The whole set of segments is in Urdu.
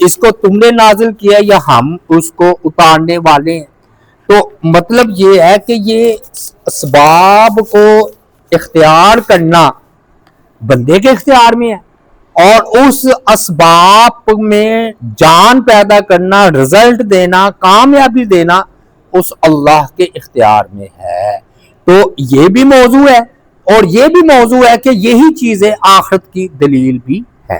اس کو تم نے نازل کیا یا ہم اس کو اتارنے والے ہیں؟ تو مطلب یہ ہے کہ یہ اسباب کو اختیار کرنا بندے کے اختیار میں ہے، اور اس اسباب میں جان پیدا کرنا، رزلٹ دینا، کامیابی دینا اس اللہ کے اختیار میں ہے۔ تو یہ بھی موضوع ہے، اور یہ بھی موضوع ہے کہ یہی چیزیں آخرت کی دلیل بھی ہے،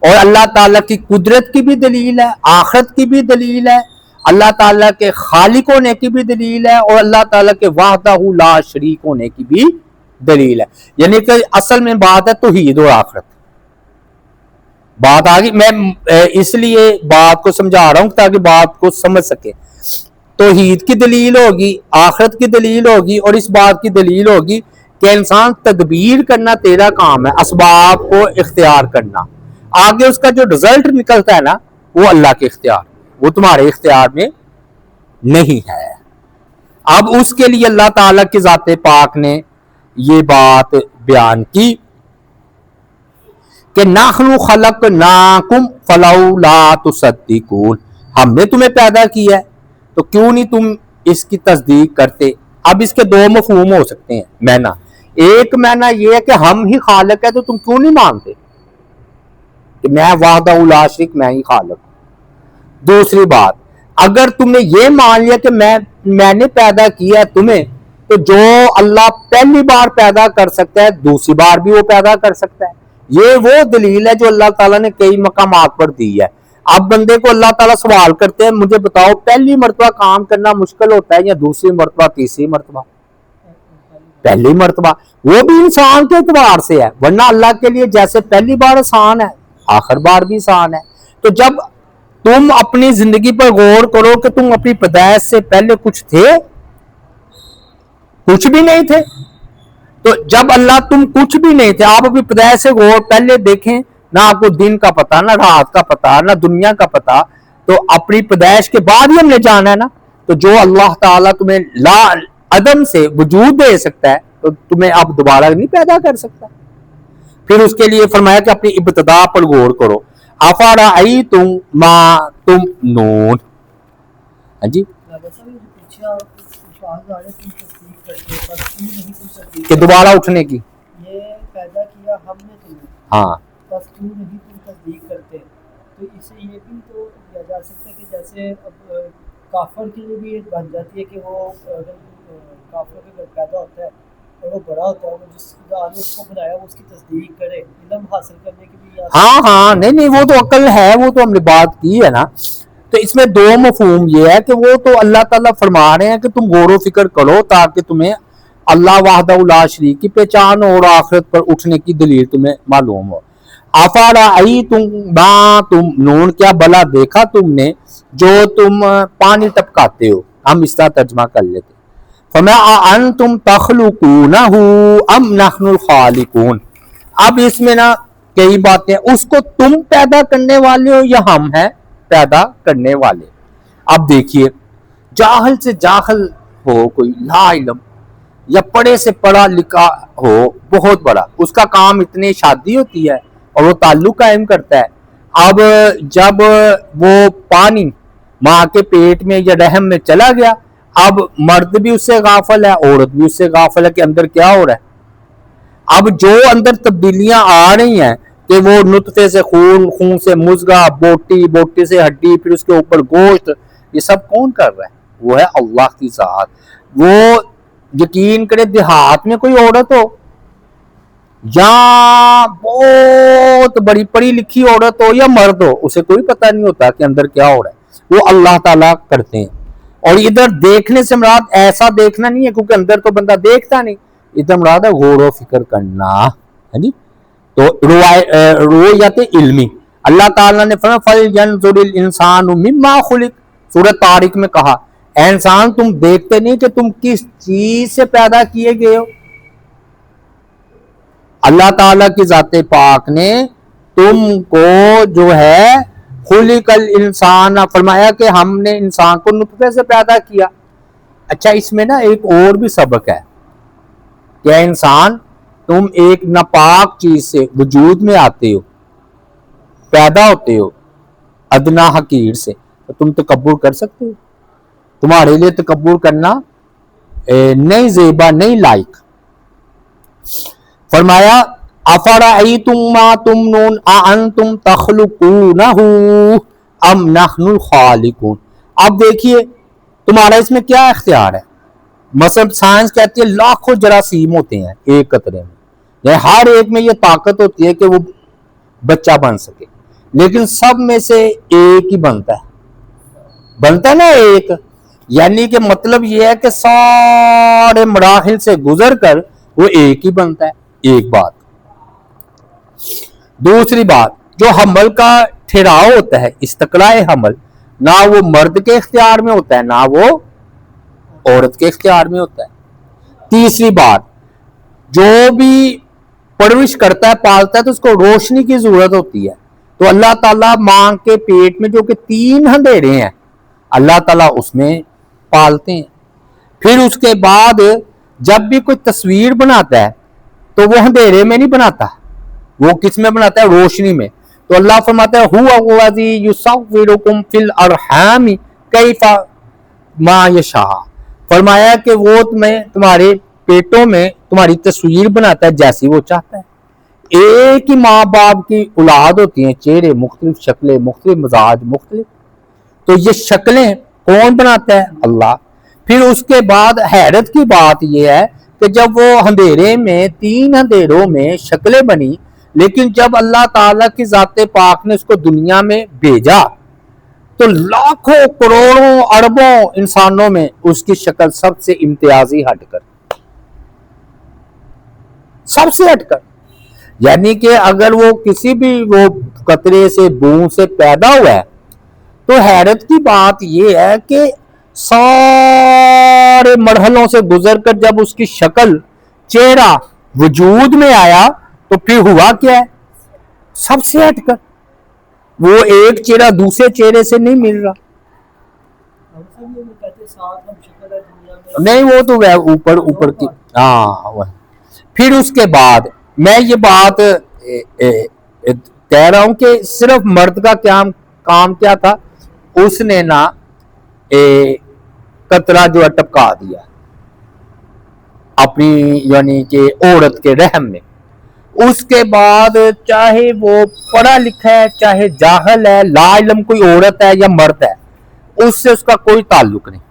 اور اللہ تعالیٰ کی قدرت کی بھی دلیل ہے، آخرت کی بھی دلیل ہے، اللہ تعالیٰ کے خالق ہونے کی بھی دلیل ہے، اور اللہ تعالیٰ کے وحدہ لا شریک ہونے کی بھی دلیل ہے۔ یعنی کہ اصل میں بات ہے توحید اور آخرت۔ بات آگئی، میں اس لیے بات کو سمجھا رہا ہوں تاکہ بات کو سمجھ سکے۔ توحید کی دلیل ہوگی، آخرت کی دلیل ہوگی، اور اس بات کی دلیل ہوگی کہ انسان تدبیر کرنا تیرا کام ہے، اسباب کو اختیار کرنا، آگے اس کا جو رزلٹ نکلتا ہے نا وہ اللہ کے اختیار، وہ تمہارے اختیار میں نہیں ہے۔ اب اس کے لیے اللہ تعالیٰ کی ذات پاک نے یہ بات بیان کی کہ نحن خلقناکم فلولا تصدقون، ہم نے تمہیں پیدا کیا ہے تو کیوں نہیں تم اس کی تصدیق کرتے۔ اب اس کے دو مفہوم ہو سکتے ہیں معنی۔ ایک معنی یہ ہے کہ ہم ہی خالق ہے تو تم کیوں نہیں مانتے کہ میں وحدہ لا شریک، میں ہی خالق ہوں۔ دوسری بات، اگر تم نے یہ مان لیا کہ میں نے پیدا کیا ہے تمہیں، تو جو اللہ پہلی بار پیدا کر سکتا ہے دوسری بار بھی وہ پیدا کر سکتا ہے۔ یہ وہ دلیل ہے جو اللہ تعالیٰ نے کئی مقامات پر دی ہے۔ اب بندے کو اللہ تعالیٰ سوال کرتے ہیں مجھے بتاؤ پہلی مرتبہ کام کرنا مشکل ہوتا ہے یا دوسری مرتبہ، تیسری مرتبہ؟ پہلی مرتبہ۔ وہ بھی انسان کے اعتبار سے ہے، ورنہ اللہ کے لیے جیسے پہلی بار آسان ہے آخر بار بھی آسان ہے۔ تو جب تم اپنی زندگی پر غور کرو کہ تم اپنی پیدائش سے پہلے کچھ تھے؟ کچھ بھی نہیں تھے۔ تو جب اللہ تم کچھ بھی نہیں تھے، آپ اپنی پیدائش سے غور پہلے دیکھیں، نہ آپ کو دن کا پتہ، نہ رات کا پتہ، نہ دنیا کا پتہ، تو اپنی پیدائش کے بعد ہی ہم نے جانا ہے نا۔ تو جو اللہ تعالیٰ تمہیں لا عدم سے وجود دے سکتا ہے تو تمہیں اب دوبارہ نہیں پیدا کر سکتا۔ پھر اس کے لیے فرمایا کہ اپنی ابتدا پر غور کرو۔ افرأیتم ما تمنون، ہاں جی، کہ دوبارہ اٹھنے کی، یہ پیدا کیا ہم نے تمہیں، ہاں، بس کیوں نہیں تم تصدیق کرتے؟ تو اسے یہ بھی تو کیا جا سکتا ہے کہ جیسے اب کافر کے لیے بھی بن جاتی ہے کہ وہ اگر کافر کا پیدا ہوتا ہے اور وہ بڑا ہوتا ہے، وہ جس خدا نے اس کو بنایا وہ اس کی تصدیق کرے، علم حاصل کرنے کی بھی ہاں نہیں وہ تو عقل ہے، وہ تو ہم نے بات کی ہے نا۔ تو اس میں دو مفہوم یہ ہے کہ وہ تو اللہ تعالیٰ فرما رہے ہیں کہ تم غور و فکر کرو تاکہ تمہیں اللہ وحدہ لا شریک کی پہچان اور آخرت پر اٹھنے کی دلیل تمہیں معلوم ہو۔ افرأیتم ما تمنون، کیا بلا دیکھا تم نے جو تم پانی ٹپکاتے ہو، ہم اس طرح ترجمہ کر لیتے۔ فما انتم تخلقونہ ام نحن الخالقون، اب اس میں نا کئی باتیں، اس کو تم پیدا کرنے والے ہو یا ہم ہیں پیدا کرنے والے۔ اب دیکھیے، جاہل سے جاہل ہو کوئی، لا علم، یا پڑھے سے پڑھا لکھا ہو بہت بڑا، اس کا کام اتنی شادی ہوتی ہے اور وہ تعلق قائم کرتا ہے۔ اب جب وہ پانی ماں کے پیٹ میں یا رحم میں چلا گیا، اب مرد بھی اس سے غافل ہے، عورت بھی اس سے غافل ہے کہ اندر کیا ہو رہا ہے۔ اب جو اندر تبدیلیاں آ رہی ہیں کہ وہ نطفے سے خون، خون سے مضغہ، بوٹی، بوٹی سے ہڈی، پھر اس کے اوپر گوشت، یہ سب کون کر رہا ہے؟ وہ ہے اللہ کی ذات۔ وہ یقین کرے دیہات میں کوئی عورت ہو یا بہت بڑی پڑھی لکھی عورت ہو یا مرد ہو، اسے کوئی پتہ نہیں ہوتا کہ اندر کیا ہو رہا ہے، وہ اللہ تعالیٰ کرتے ہیں۔ اور ادھر دیکھنے سے مراد ایسا دیکھنا نہیں ہے کیونکہ اندر تو بندہ دیکھتا نہیں، ادھر مراد ہے غور و فکر کرنا، ہے جی۔ تو رویت علمی، اللہ تعالیٰ نے فرمایا فَلْيَنْظُرِ الْإِنسَانُ مِمَّا خُلِقَ، سورۃ طارق میں کہا اے انسان تم دیکھتے نہیں کہ تم کس چیز سے پیدا کیے گئے ہو۔ اللہ تعالیٰ کی ذات پاک نے تم کو جو ہے خلق الانسان فرمایا کہ ہم نے انسان کو نطفے سے پیدا کیا۔ اچھا، اس میں نا ایک اور بھی سبق ہے کہ انسان تم ایک ناپاک چیز سے وجود میں آتے ہو، پیدا ہوتے ہو ادنا حقیر سے تو تم تکبر کر سکتے ہو؟ تمہارے لیے تکبر کرنا نہیں زیبا نہیں لائق. فرمایا افرأیتم ما تمنون اانتم تخلقونہ ام نحن الخالقون. اب دیکھیے تمہارا اس میں کیا اختیار ہے. مثلا سائنس کہتی ہے لاکھوں جراثیم ہوتے ہیں ایک قطرے میں، یعنی ہر ایک میں یہ طاقت ہوتی ہے کہ وہ بچہ بن سکے، لیکن سب میں سے ایک ہی بنتا ہے نا ایک. یعنی کہ مطلب یہ ہے کہ سارے مراحل سے گزر کر وہ ایک ہی بنتا ہے. ایک بات. دوسری بات، جو حمل کا ٹھہراؤ ہوتا ہے استقلاء حمل، نہ وہ مرد کے اختیار میں ہوتا ہے نہ وہ عورت کے اختیار میں ہوتا ہے. تیسری بات، جو بھی پرورش کرتا ہے پالتا ہے تو اس کو روشنی کی ضرورت ہوتی ہے. تو اللہ تعالیٰ ماں کے پیٹ میں جو کہ 3 اندھیرے ہیں اللہ تعالیٰ اس میں پالتے ہیں. پھر اس کے بعد جب بھی کوئی تصویر بناتا ہے تو وہ اندھیرے میں نہیں بناتا، وہ کس میں بناتا ہے؟ روشنی میں. تو اللہ فرماتا ہے هو الذی یصورکم فی الارحام کیف ما یشاء. فرمایا کہ وہ تمہارے پیٹوں میں تمہاری تصویر بناتا ہے جیسی وہ چاہتا ہے. ایک ہی ماں باپ کی اولاد ہوتی ہیں، چہرے مختلف، شکلیں مختلف، مزاج مختلف. تو یہ شکلیں کون بناتا ہے؟ اللہ. پھر اس کے بعد حیرت کی بات یہ ہے کہ جب وہ اندھیرے میں 3 اندھیروں میں شکلیں بنی، لیکن جب اللہ تعالیٰ کی ذات پاک نے اس کو دنیا میں بھیجا تو لاکھوں کروڑوں اربوں انسانوں میں اس کی شکل سب سے امتیازی ہٹ کر، سب سے ہٹ کر. یعنی کہ اگر وہ کسی بھی وہ قطرے سے بوند سے پیدا ہوا ہے تو حیرت کی بات یہ ہے کہ سارے مرحلوں سے گزر کر جب اس کی شکل چہرہ وجود میں آیا تو پھر ہوا کیا ہے؟ سب سے ہٹ کر. وہ ایک چہرہ دوسرے چہرے سے نہیں مل رہا. نہیں وہ تو اوپر کی. ہاں. پھر اس کے بعد میں یہ بات کہہ رہا ہوں کہ صرف مرد کا کام کیا تھا؟ اس نے نا قطرہ جو ہے ٹپکا دیا اپنی یعنی کہ عورت کے رحم میں. اس کے بعد چاہے وہ پڑھا لکھا ہے چاہے جاہل ہے، لا علم کوئی عورت ہے یا مرد ہے، اس سے اس کا کوئی تعلق نہیں.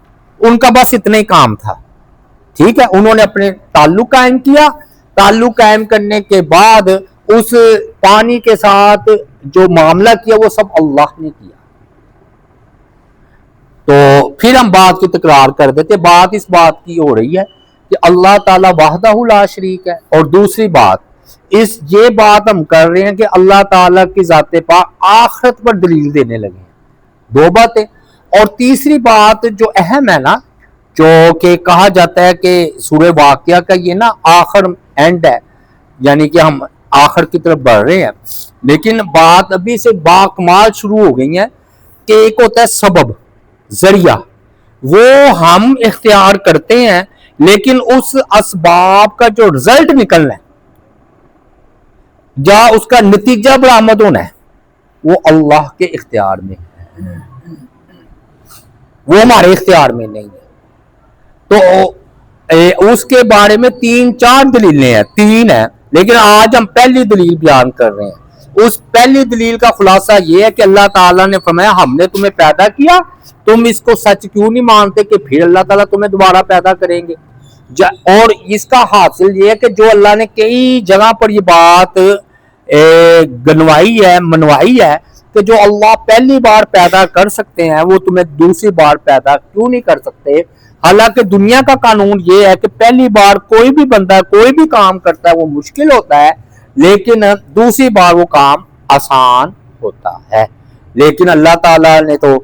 ان کا بس اتنا ہی کام تھا. ٹھیک ہے، انہوں نے اپنے تعلق قائم کیا. تعلق قائم کرنے کے بعد اس پانی کے ساتھ جو معاملہ کیا وہ سب اللہ نے کیا. تو پھر ہم بات کی تکرار کر دیتے. بات اس بات کی ہو رہی ہے کہ اللہ تعالیٰ وحدہ لا شریک ہے. اور دوسری بات یہ بات ہم کر رہے ہیں کہ اللہ تعالیٰ کی ذات پاک آخرت پر دلیل دینے لگے ہیں. 2 باتیں. اور تیسری بات جو اہم ہے نا، جو کہ کہا جاتا ہے کہ سورہ واقعہ کا یہ نا آخر اینڈ ہے، یعنی کہ ہم آخر کی طرف بڑھ رہے ہیں، لیکن بات ابھی سے باکمال شروع ہو گئی ہے کہ ایک ہوتا ہے سبب، ذریعہ، وہ ہم اختیار کرتے ہیں، لیکن اس اسباب کا جو رزلٹ نکلنا ہے یا اس کا نتیجہ برآمد ہونا ہے وہ اللہ کے اختیار میں ہے، وہ ہمارے اختیار میں نہیں ہے. تو اس کے بارے میں 3-4 دلیلیں ہیں، 3 ہیں، لیکن آج ہم پہلی دلیل بیان کر رہے ہیں. اس پہلی دلیل کا خلاصہ یہ ہے کہ اللہ تعالیٰ نے فرمایا ہم نے تمہیں پیدا کیا، تم اس کو سچ کیوں نہیں مانتے کہ پھر اللہ تعالیٰ تمہیں دوبارہ پیدا کریں گے. اور اس کا حاصل یہ ہے کہ جو اللہ نے کئی جگہ پر یہ بات گنوائی ہے، منوائی ہے کہ جو اللہ پہلی بار پیدا کر سکتے ہیں وہ تمہیں دوسری بار پیدا کیوں نہیں کر سکتے. حالانکہ دنیا کا قانون یہ ہے کہ پہلی بار کوئی بھی بندہ کوئی بھی کام کرتا ہے وہ مشکل ہوتا ہے، لیکن دوسری بار وہ کام آسان ہوتا ہے. لیکن اللہ تعالیٰ نے تو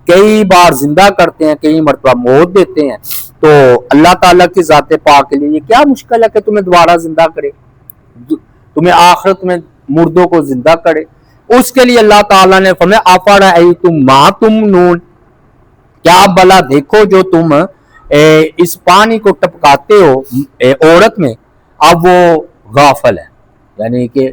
کئی بار زندہ کرتے ہیں، کئی مرتبہ موت دیتے ہیں. تو اللہ تعالیٰ کی ذات پاک کے لیے یہ کیا مشکل ہے کہ تمہیں دوبارہ زندہ کرے، تمہیں آخرت میں مردوں کو زندہ کرے. اس کے لیے اللہ تعالیٰ نے فرمایا افرأیتم ما تمنون، کیا بلا دیکھو جو تم اس پانی کو ٹپکاتے ہو عورت میں. اب وہ غافل ہے، یعنی کہ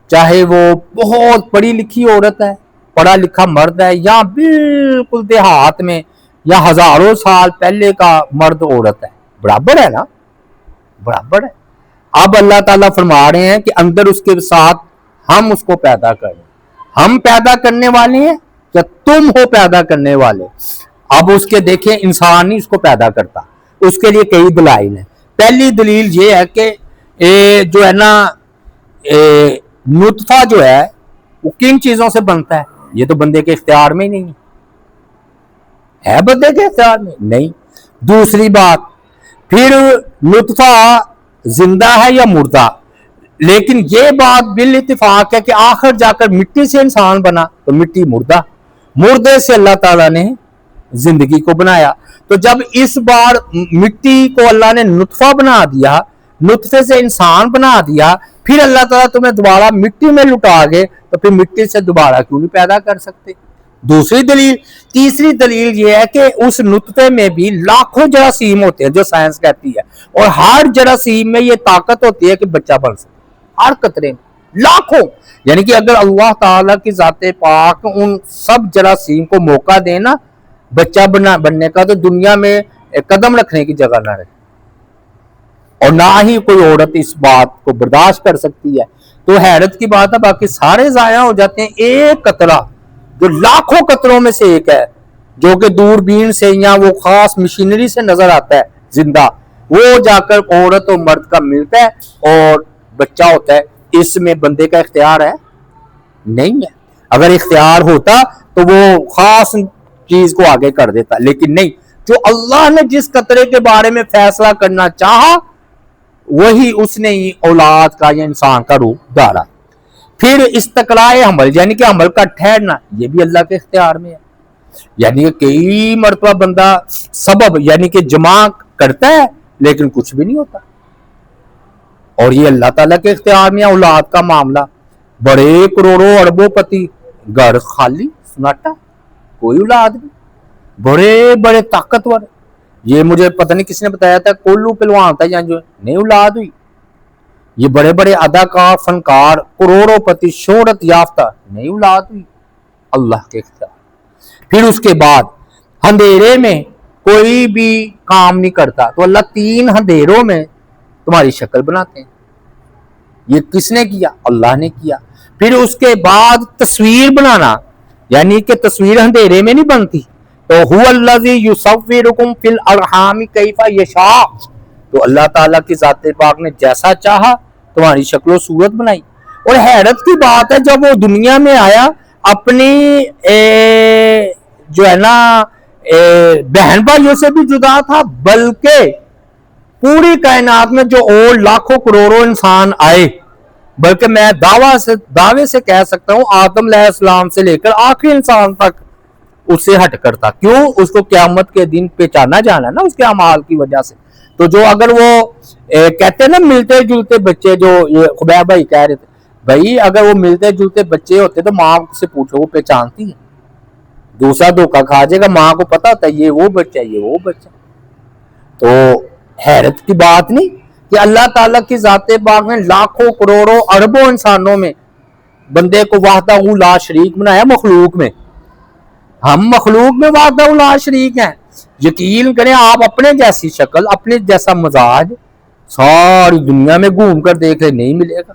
چاہے وہ بہت پڑھی لکھی عورت ہے، پڑھا لکھا مرد ہے، یا بالکل دیہات میں یا ہزاروں سال پہلے کا مرد عورت ہے، برابر ہے نا، برابر ہے۔ اب اللہ تعالیٰ فرما رہے ہیں کہ اندر اس کے ساتھ ہم اس کو پیدا کریں، ہم پیدا کرنے والے ہیں یا تم ہو پیدا کرنے والے؟ اب اس کے دیکھیں انسان ہی اس کو پیدا کرتا، اس کے لیے کئی دلائل ہیں۔ پہلی دلیل یہ ہے کہ جو ہے نا نطفہ جو ہے وہ کن چیزوں سے بنتا ہے؟ یہ تو بندے کے اختیار میں ہی نہیں ہے بندے کے اختیار میں نہیں۔ دوسری بات، پھر نطفہ زندہ ہے یا مردہ؟ لیکن یہ بات بالاتفاق ہے کہ آخر جا کر مٹی سے انسان بنا، تو مٹی مردہ، مردے سے اللہ تعالیٰ نے زندگی کو بنایا۔ تو جب اس بار مٹی کو اللہ نے نطفہ بنا دیا، نطفے سے انسان بنا دیا، پھر اللہ تعالیٰ تمہیں دوبارہ مٹی میں لٹا گئے، تو پھر مٹی سے دوبارہ کیوں نہیں پیدا کر سکتے؟ دوسری دلیل۔ تیسری دلیل یہ ہے کہ اس نطفے میں بھی لاکھوں جراثیم ہوتے ہیں، جو سائنس کہتی ہے، اور ہر جراثیم میں یہ طاقت ہوتی ہے کہ بچہ بن سکے، ہر قطرے میں لاکھوں۔ یعنی کہ اگر اللہ تعالیٰ کی ذات پاک ان سب جراثیم کو موقع دے نا بچہ بننے کا، تو دنیا میں قدم رکھنے کی جگہ نہ رہے، اور نہ ہی کوئی عورت اس بات کو برداشت کر سکتی ہے۔ تو حیرت کی بات ہے، باقی سارے ضائع ہو جاتے ہیں، ایک قطرہ جو لاکھوں قطروں میں سے ایک ہے، جو کہ دوربین سے یا وہ خاص مشینری سے نظر آتا ہے زندہ، وہ جا کر عورت اور مرد کا ملتا ہے اور بچہ ہوتا ہے۔ اس میں بندے کا اختیار ہے؟ نہیں ہے۔ اگر اختیار ہوتا تو وہ خاص چیز کو آگے کر دیتا، لیکن نہیں۔ جو اللہ نے جس قطرے کے بارے میں فیصلہ کرنا چاہا، وہی اس نے ہی اولاد کا یا انسان کا روپ دھارا۔ پھر استقلاء حمل، یعنی کہ حمل کا ٹھہرنا، یہ بھی اللہ کے اختیار میں ہے۔ یعنی کہ کئی مرتبہ بندہ سبب یعنی کہ جمع کرتا ہے لیکن کچھ بھی نہیں ہوتا، اور یہ اللہ تعالیٰ کے اختیار میں ہے۔ اولاد کا معاملہ، بڑے کروڑوں اربوں پتی، گھر خالی سناٹا، کوئی اولاد نہیں، بڑے بڑے طاقتور۔ یہ مجھے پتہ نہیں کس نے بتایا تھا، کولو پہلوان تھا یا جو نہیں اولاد ہوئی۔ یہ بڑے بڑے اداکار، فنکار، کروڑوں پتی، شہرت یافتہ، نہیں اولاد ہوئی، اللہ کے اختیار۔ پھر اس کے بعد اندھیرے میں کوئی بھی کام نہیں کرتا، تو اللہ 3 اندھیروں میں تمہاری شکل بناتے ہیں۔ یہ کس نے کیا؟ اللہ نے کیا۔ پھر اس کے بعد تصویر بنانا، یعنی کہ تصویر اندھیرے میں نہیں بنتی، تو هو الذی یصورکم فی الارحام کیف یشاء، تو اللہ تعالیٰ کی ذات پاک نے جیسا چاہا تمہاری شکل و صورت بنائی۔ اور حیرت کی بات ہے، جب وہ دنیا میں آیا، اپنی جو ہے نا بہن بھائیوں سے بھی جدا تھا، بلکہ پوری کائنات میں جو اور لاکھوں کروڑوں انسان آئے، بلکہ میں دعوے سے کہہ سکتا ہوں آدم علیہ السلام سے لے کر آخری انسان تک اس سے ہٹ کر تھا۔ کیوں؟ اس کو قیامت کے دن پہچانا جانا نا اس کے اعمال کی وجہ سے۔ تو جو اگر وہ کہتے ہیں نا ملتے جلتے بچے، جو یہ خبیب بھائی کہہ رہے تھے، بھائی اگر وہ ملتے جلتے بچے ہوتے تو ماں سے پوچھو، وہ پہچانتی ہے؟ دوسرا دھوکہ کھا جائے گا، ماں کو پتا ہوتا ہے یہ وہ بچہ، یہ وہ بچہ۔ تو حیرت کی بات نہیں کہ اللہ تعالیٰ کی ذات پاک نے لاکھوں کروڑوں اربوں انسانوں میں بندے کو وحدہ لا شریک بنایا۔ مخلوق میں ہم مخلوق میں وحدہ لا شریک ہیں۔ یقین کریں، آپ اپنے جیسی شکل، اپنے جیسا مزاج ساری دنیا میں گھوم کر دیکھ لیں، نہیں ملے گا۔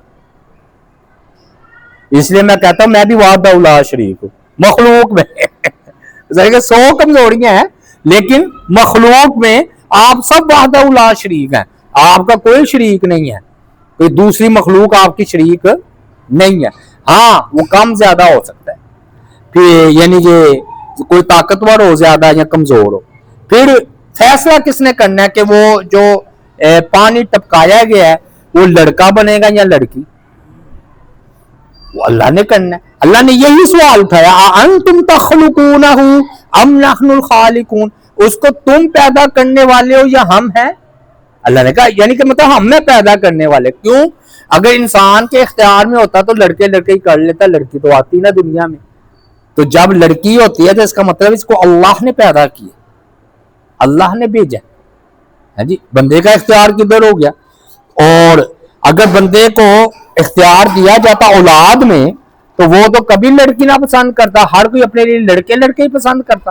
اس لیے میں کہتا ہوں میں بھی وحدہ لا شریک ہوں مخلوق میں 100 کمزوریاں ہیں، لیکن مخلوق میں آپ سب وحدہ لا شریک ہیں۔ آپ کا کوئی شریک نہیں ہے، کوئی دوسری مخلوق آپ کی شریک نہیں ہے۔ ہاں وہ کم زیادہ ہو سکتا ہے، پھر یعنی کہ کوئی طاقتور ہو زیادہ یا کمزور ہو۔ پھر فیصلہ کس نے کرنا ہے کہ وہ جو پانی ٹپکایا گیا ہے وہ لڑکا بنے گا یا لڑکی؟ وہ اللہ نے کرنا ہے۔ اللہ نے یہی سوال اٹھایا، انتم تخلقونہ ام نحن الخالقون، اس کو تم پیدا کرنے والے ہو یا ہم ہیں؟ اللہ نے کہا یعنی کہ مطلب ہم نے پیدا کرنے والے۔ کیوں؟ اگر انسان کے اختیار میں ہوتا تو لڑکے لڑکے ہی کر لیتا، لڑکی تو آتی نا دنیا میں۔ تو جب لڑکی ہوتی ہے تو اس کا مطلب اس کو اللہ نے پیدا کیا، اللہ نے بھیجا۔ ہاں جی، بندے کا اختیار کدھر ہو گیا؟ اور اگر بندے کو اختیار دیا جاتا اولاد میں تو وہ تو کبھی لڑکی نہ پسند کرتا, ہر کوئی اپنے لیے لڑکے ہی پسند کرتا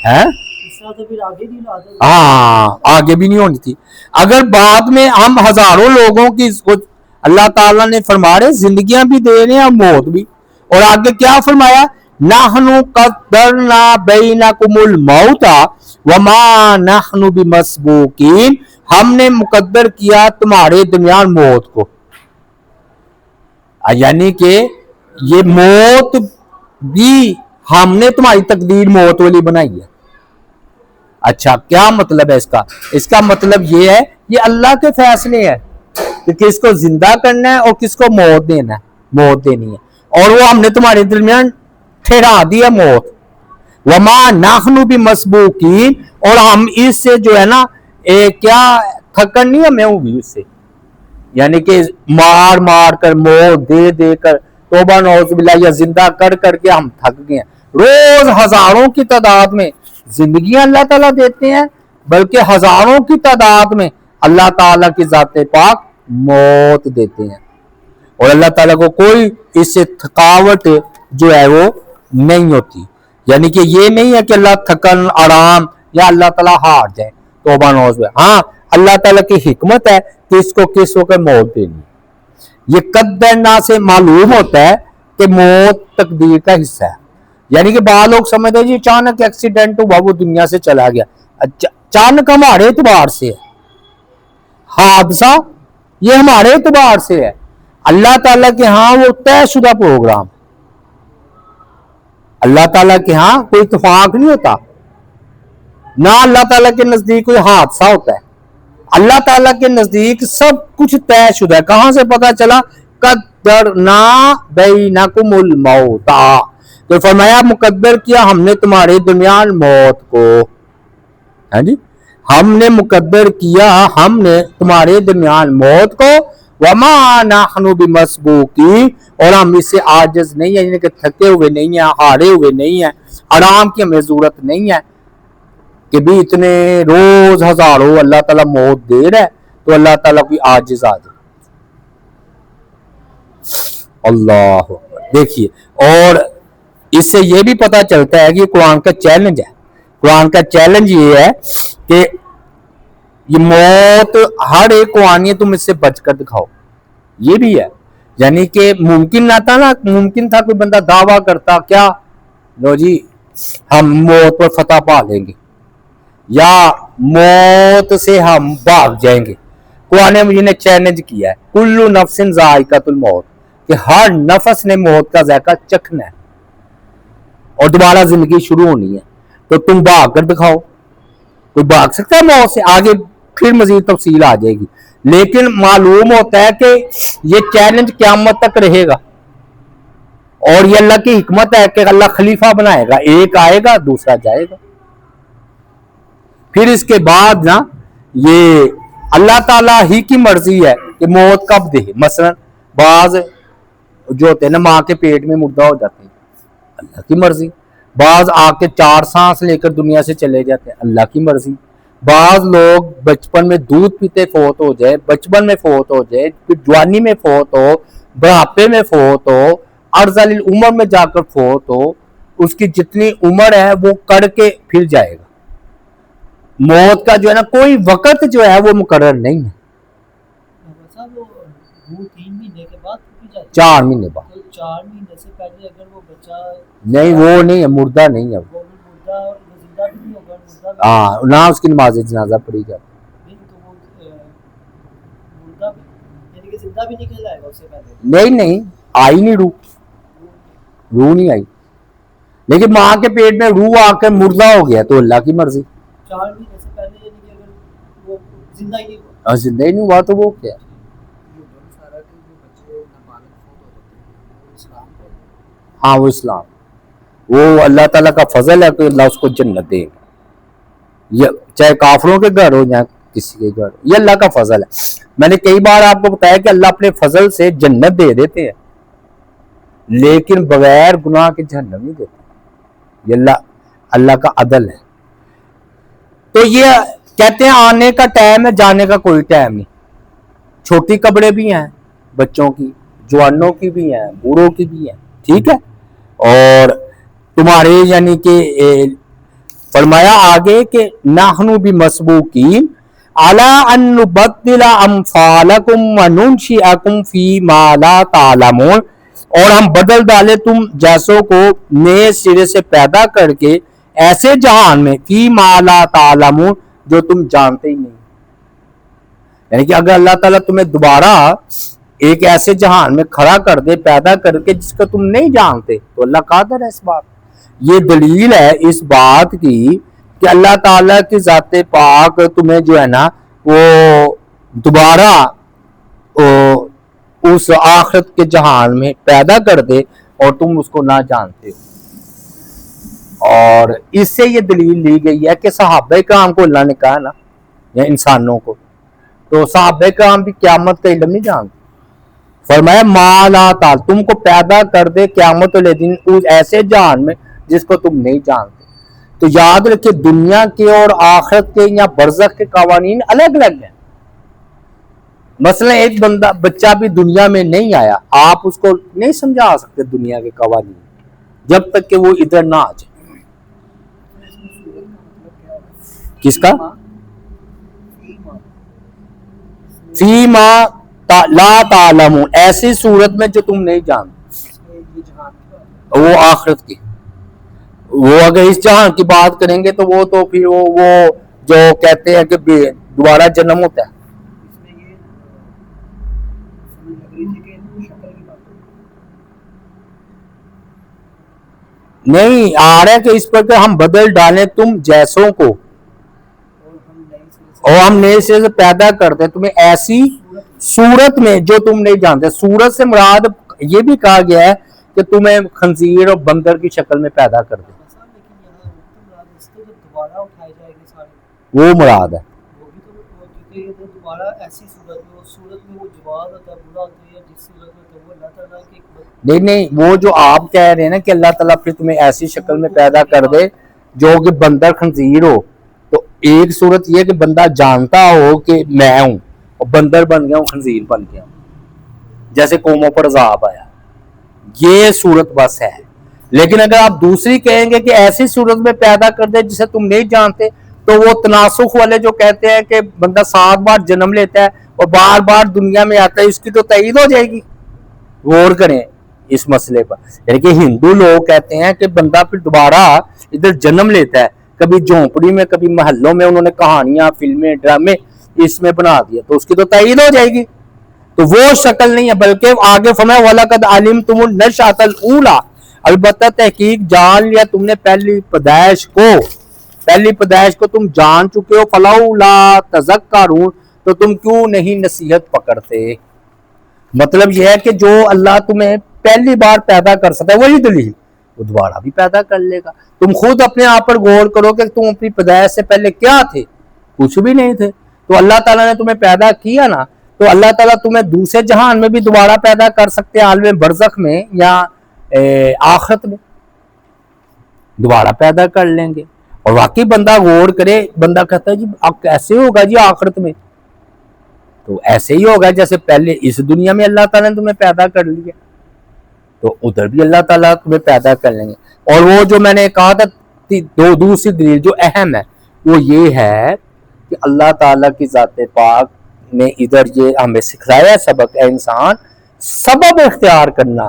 ہے. ہاں آگے بھی نہیں ہونی تھی. اگر بعد میں ہم ہزاروں لوگوں کی اللہ تعالیٰ نے فرما رہے زندگیاں بھی دے رہے ہیں اور موت بھی, اور آگے کیا فرمایا, نحن قدرنا بینکم الموت وما نحن بمسبوقین, ہم نے مقدر کیا تمہارے درمیان موت کو, یعنی کہ یہ موت بھی ہم نے تمہاری تقدیر موت والی بنائی ہے. اچھا کیا مطلب ہے اس کا؟ اس کا مطلب یہ ہے یہ اللہ کے فیصلے ہیں کہ کس کو زندہ کرنا ہے اور کس کو موت دینا ہے, موت دینی ہے, اور وہ ہم نے تمہارے درمیان ٹھہرا دیا موت. وما نحن بمسبوقین, اور ہم اس سے جو ہے نا کیا تھکن نہیں ہمیں ہوگی اس سے, یعنی کہ مار مار کر موت دے دے کر توبہ نعوذ باللہ یا زندہ کر کر کے ہم تھک گئے ہیں. روز ہزاروں کی تعداد میں زندگیاں اللہ تعالیٰ دیتے ہیں, بلکہ ہزاروں کی تعداد میں اللہ تعالیٰ کی ذات پاک موت دیتے ہیں, اور اللہ تعالیٰ کو کوئی اس سے تھکاوٹ جو ہے وہ نہیں ہوتی. یعنی کہ یہ نہیں ہے کہ اللہ تھکن آرام یا اللہ تعالیٰ ہار جائے, توبہ نعوذ باللہ. ہاں اللہ تعالیٰ کی حکمت ہے کہ اس کو کس وقت موت دینی. یہ قدرنا سے معلوم ہوتا ہے کہ موت تقدیر کا حصہ ہے. یعنی کہ بعض لوگ سمجھتے ہیں جی اچانک ایکسیڈنٹ ہوا وہ دنیا سے چلا گیا, اچانک ہمارے اعتبار سے ہے, حادثہ یہ ہمارے اعتبار سے ہے. اللہ تعالیٰ کے ہاں وہ طے شدہ پروگرام, اللہ تعالیٰ کے ہاں کوئی اتفاق نہیں ہوتا, نہ اللہ تعالیٰ کے نزدیک کوئی حادثہ ہوتا ہے. اللہ تعالیٰ کے نزدیک سب کچھ طے شدہ ہے. کہاں سے پتا چلا؟ قدرنا بینکم الموت, تو فرمایا مقدر کیا ہم نے تمہارے درمیان موت کو. ہاں جی, ہم نے مقدر کیا ہم نے تمہارے درمیان موت کو. وما نحن بمسبوقین, اور ہم اس سے عاجز نہیں ہیں, یعنی کہ تھکے ہوئے نہیں ہیں, ہارے ہوئے نہیں ہیں, آرام کی ہمیں ضرورت نہیں ہے کہ بھی اتنے روز ہزاروں اللہ تعالیٰ موت دے رہا ہے تو اللہ تعالیٰ کوئی عاجز آ جائے. اللہ دیکھیے, اور اس سے یہ بھی پتا چلتا ہے کہ قرآن کا چیلنج ہے. قرآن کا چیلنج یہ ہے کہ یہ موت ہر ایک کو آنی ہے, تم اس سے بچ کر دکھاؤ. یہ بھی ہے, یعنی کہ ممکن نہ تھا نا, ممکن تھا کوئی بندہ دعویٰ کرتا کیا لو جی ہم موت پر فتح پا لیں گے یا موت سے ہم بھاگ جائیں گے. قرآن مجید نے چیلنج کیا ہے کل نفس ذائقۃ الموت, کہ ہر نفس نے موت کا ذائقہ چکھنا ہے اور دوبارہ زندگی شروع ہونی ہے. تو تم بھاگ کر دکھاؤ. کوئی بھاگ سکتا ہے موت سے؟ آگے پھر مزید تفصیل آ جائے گی, لیکن معلوم ہوتا ہے کہ یہ چیلنج قیامت تک رہے گا, اور یہ اللہ کی حکمت ہے کہ اللہ خلیفہ بنائے گا, ایک آئے گا دوسرا جائے گا. پھر اس کے بعد نا یہ اللہ تعالیٰ ہی کی مرضی ہے کہ موت کب دے. مثلا بعض جو ہوتے ہیں نا ماں کے پیٹ میں مردہ ہو جاتے ہیں, اللہ کی مرضی. بعض آ کے 4 سانس لے کر دنیا سے چلے جاتے ہیں, اللہ کی مرضی. بعض لوگ بچپن میں دودھ پیتے فوت ہو جائے, بچپن میں فوت ہو جائے, پھر جوانی میں فوت ہو, بڑھاپے میں فوت ہو, ارذل العمر میں جا کر فوت ہو. اس کی جتنی عمر ہے وہ کر کے پھر جائے گا. موت کا جو ہے نا کوئی وقت جو ہے وہ مقرر نہیں ہے. 4 مہینے بعد. 4 مہینے سے پہلے اگر وہ بچہ نہیں, وہ نہیں ہے, مردہ نہیں ہے وہ. ہاں, نہ اس کی نماز جنازہ پڑھی جاتی. نہیں آئی نہیں روح نہیں آئی, لیکن ماں کے پیٹ میں روح آ کے مردہ ہو گیا تو اللہ کی مرضی. 4 مہینے سے پہلے یعنی کہ اگر وہ زندہ ہی نہیں ہوا تو وہ کیا, ہاں وہ اسلام, وہ اللہ تعالیٰ کا فضل ہے کہ اللہ اس کو جنت دے گا, چاہے کافروں کے گھر ہو یا کسی کے گھر, یہ اللہ کا فضل ہے. میں نے کئی بار آپ کو بتایا کہ اللہ اپنے فضل سے جنت دے دیتے ہیں لیکن بغیر گناہ کے جہنم نہیں دیتے. یہ اللہ کا عدل ہے. تو یہ کہتے ہیں آنے کا ٹائم ہے, جانے کا کوئی ٹائم نہیں. چھوٹی قبریں بھی ہیں بچوں کی, جوانوں کی بھی ہیں, بوڑھوں کی بھی ہیں, ٹھیک ہے. اور تمہارے یعنی کہ فرمایا آگے کہ نحنو بمسبوقین علی ان نبدل امثالکم وننشئکم فی ما لا تعلمون, اور ہم بدل ڈالے تم جیسوں کو نئے سرے سے پیدا کر کے ایسے جہان میں فی ما لا تعلمون جو تم جانتے ہی نہیں. یعنی کہ اگر اللہ تعالیٰ تمہیں دوبارہ ایک ایسے جہان میں کھڑا کر دے, پیدا کر کے جس کو تم نہیں جانتے, تو اللہ قادر ہے اس بات. یہ دلیل ہے اس بات کی کہ اللہ تعالیٰ کی ذات پاک تمہیں جو ہے نا وہ دوبارہ اس آخرت کے جہان میں پیدا کر دے اور تم اس کو نہ جانتے ہو. اور اس سے یہ دلیل لی گئی ہے کہ صحابہ کرام کو اللہ نے کہا نا, یا انسانوں کو, تو صحابہ کرام بھی قیامت کا علم نہیں جانتے. فرمایا ما لا تعال, تم کو پیدا کر دے قیامت والے دن اس ایسے جہان میں جس کو تم نہیں جانتے. تو یاد رکھے دنیا کے اور آخرت کے یا برزخ کے قوانین الگ الگ ہیں. مثلا ایک بچہ بھی دنیا میں نہیں آیا, آپ اس کو نہیں سمجھا سکتے دنیا کے قوانین جب تک کہ وہ ادھر نہ آ جائے. کس کا؟ فیما لا تعلمون, ایسی صورت میں جو تم نہیں جانتے, وہ آخرت کی. وہ اگر اس جہان کی بات کریں گے تو وہ تو پھر وہ جو کہتے ہیں کہ دوبارہ جنم ہوتا ہے. نہیں آ رہا ہے کہ اس پر کہ ہم بدل ڈالیں تم جیسوں کو, اور ہم نئے سے پیدا کرتے ہیں تمہیں ایسی صورت میں جو تم نہیں جانتے. صورت سے مراد یہ بھی کہا گیا ہے کہ تمہیں خنزیر اور بندر کی شکل میں پیدا کر دے, وہ مراد ہے. نہیں وہ جو آپ کہہ رہے ہیں نا کہ اللہ تعالیٰ پھر تمہیں ایسی شکل میں پیدا کر دے جو کہ بندر خنزیر ہو, تو ایک صورت یہ کہ بندہ جانتا ہو کہ میں ہوں اور بندر بن گیا ہوں, خنزیر بن گیا ہوں, جیسے قوموں پر عذاب آیا, یہ صورت بس ہے. لیکن اگر آپ دوسری کہیں گے کہ ایسی صورت میں پیدا کر دے جسے تم نہیں جانتے, تو وہ تناسخ والے جو کہتے ہیں کہ بندہ 7 بار جنم لیتا ہے اور بار بار دنیا میں آتا ہے, اس کی تو تائید ہو جائے گی. غور کریں اس مسئلے پر. یعنی کہ ہندو لوگ کہتے ہیں کہ بندہ پھر دوبارہ ادھر جنم لیتا ہے, کبھی جھونپڑی میں کبھی محلوں میں, انہوں نے کہانیاں فلمیں ڈرامے اس میں بنا دیا, تو اس کی تو تائید ہو جائے گی. تو وہ شکل نہیں ہے, بلکہ آگے فرمایا وَلَقَدْ عَلِمْتُمُ النَّشْأَةَ الْأُولَىٰ, البتہ تحقیق جان لیا تم نے پہلی پیدائش کو تم جان چکے ہو. فَلَوْلَا تَذَكَّرُونَ, تو تم کیوں نہیں نصیحت پکڑتے. مطلب یہ ہے کہ جو اللہ تمہیں پہلی بار پیدا کر سکتا ہے وہی دلیل وہ دوبارہ بھی پیدا کر لے گا. تم خود اپنے آپ پر غور کرو کہ تم اپنی پیدائش سے پہلے کیا تھے, کچھ بھی نہیں تھے. تو اللہ تعالیٰ نے تمہیں پیدا کیا نا, تو اللہ تعالیٰ تمہیں دوسرے جہان میں بھی دوبارہ پیدا کر سکتے ہیں, عالم برزخ میں یا آخرت میں دوبارہ پیدا کر لیں گے. اور واقعی بندہ غور کرے, بندہ کہتا ہے جی اب کیسے ہوگا جی آخرت میں, تو ایسے ہی ہوگا جیسے پہلے اس دنیا میں اللہ تعالیٰ نے تمہیں پیدا کر لیا, تو ادھر بھی اللہ تعالیٰ تمہیں پیدا کر لیں گے. اور وہ جو میں نے کہا تھا دوسری دلیل جو اہم ہے وہ یہ ہے کہ اللہ تعالیٰ کی ذات پاک نے ادھر یہ ہمیں سکھلایا سبق, ہے انسان سبب اختیار کرنا,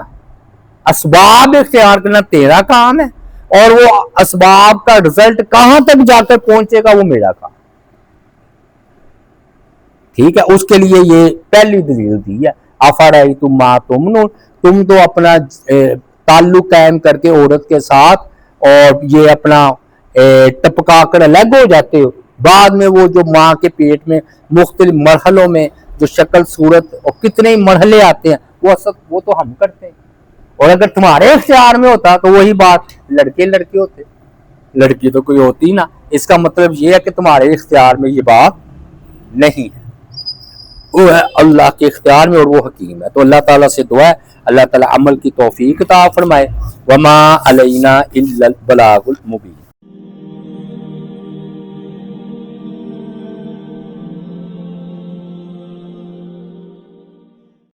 اسباب اختیار کرنا تیرا کام ہے, اور وہ اسباب کا رزلٹ کہاں تک جا کر پہنچے گا وہ میرا کام. ٹھیک ہے, اس کے لیے یہ پہلی دلیل دی ہے. افرأیتم ما تمنون, تم تو اپنا تعلق قائم کر کے عورت کے ساتھ اور یہ اپنا ٹپکا کر الگ ہو جاتے ہو, بعد میں وہ جو ماں کے پیٹ میں مختلف مرحلوں میں جو شکل صورت اور کتنے مرحلے آتے ہیں وہ تو ہم کرتے ہیں. اور اگر تمہارے اختیار میں ہوتا تو وہی بات لڑکے ہوتے, لڑکی تو کوئی ہوتی نا. اس کا مطلب یہ ہے کہ تمہارے اختیار میں یہ بات نہیں ہے, وہ ہے اللہ کے اختیار میں, اور وہ حکیم ہے. تو اللہ تعالیٰ سے دعا ہے اللہ تعالیٰ عمل کی توفیق عطا فرمائے. وما علینا الا البلاغ المبین.